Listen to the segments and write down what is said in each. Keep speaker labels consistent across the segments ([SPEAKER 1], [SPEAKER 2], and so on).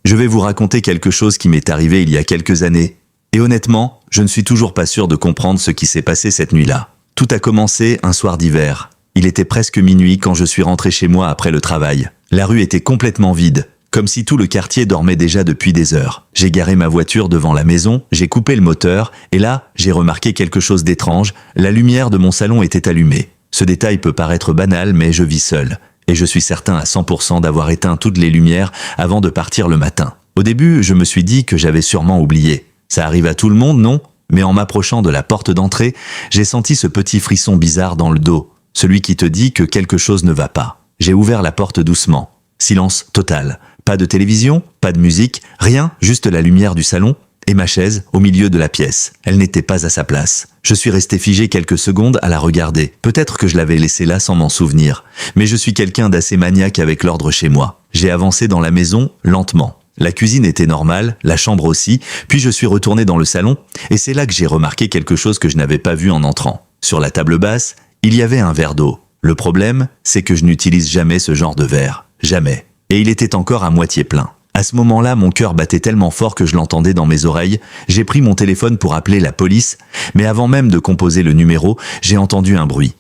[SPEAKER 1] Je vais vous raconter quelque chose qui m'est arrivé il y a quelques années. Et honnêtement, je ne suis toujours pas sûr de comprendre ce qui s'est passé cette nuit-là. Tout a commencé un soir d'hiver. Il était presque minuit quand je suis rentré chez moi après le travail. La rue était complètement vide, comme si tout le quartier dormait déjà depuis des heures. J'ai garé ma voiture devant la maison, j'ai coupé le moteur, et là, j'ai remarqué quelque chose d'étrange. La lumière de mon salon était allumée. Ce détail peut paraître banal, mais je vis seul. Et je suis certain à 100% d'avoir éteint toutes les lumières avant de partir le matin. Au début, je me suis dit que j'avais sûrement oublié. Ça arrive à tout le monde, non? Mais en m'approchant de la porte d'entrée, j'ai senti ce petit frisson bizarre dans le dos. Celui qui te dit que quelque chose ne va pas. J'ai ouvert la porte doucement. Silence total. Pas de télévision, pas de musique, rien, juste la lumière du salon et ma chaise au milieu de la pièce. Elle n'était pas à sa place. Je suis resté figé quelques secondes à la regarder. Peut-être que je l'avais laissée là sans m'en souvenir. Mais je suis quelqu'un d'assez maniaque avec l'ordre chez moi. J'ai avancé dans la maison, lentement. La cuisine était normale, la chambre aussi, puis je suis retourné dans le salon, et c'est là que j'ai remarqué quelque chose que je n'avais pas vu en entrant. Sur la table basse, il y avait un verre d'eau. Le problème, c'est que je n'utilise jamais ce genre de verre. Jamais. Et il était encore à moitié plein. À ce moment-là, mon cœur battait tellement fort que je l'entendais dans mes oreilles. J'ai pris mon téléphone pour appeler la police, mais avant même de composer le numéro, j'ai entendu un bruit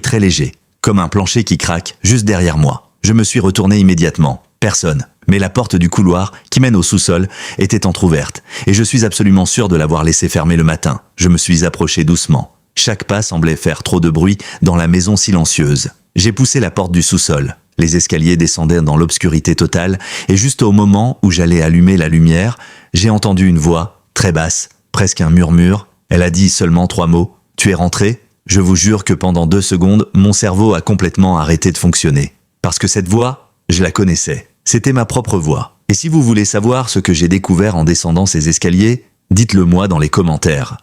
[SPEAKER 1] très léger, comme un plancher qui craque, juste derrière moi. Je me suis retourné immédiatement. Personne. Mais la porte du couloir, qui mène au sous-sol, était entr'ouverte, et je suis absolument sûr de l'avoir laissée fermer le matin. Je me suis approché doucement. Chaque pas semblait faire trop de bruit dans la maison silencieuse. J'ai poussé la porte du sous-sol. Les escaliers descendaient dans l'obscurité totale, et juste au moment où j'allais allumer la lumière, j'ai entendu une voix, très basse, presque un murmure. Elle a dit seulement 3 mots. « Tu es rentré ?» Je vous jure que pendant 2 secondes, mon cerveau a complètement arrêté de fonctionner. Parce que cette voix, je la connaissais. C'était ma propre voix. Et si vous voulez savoir ce que j'ai découvert en descendant ces escaliers, dites-le moi dans les commentaires.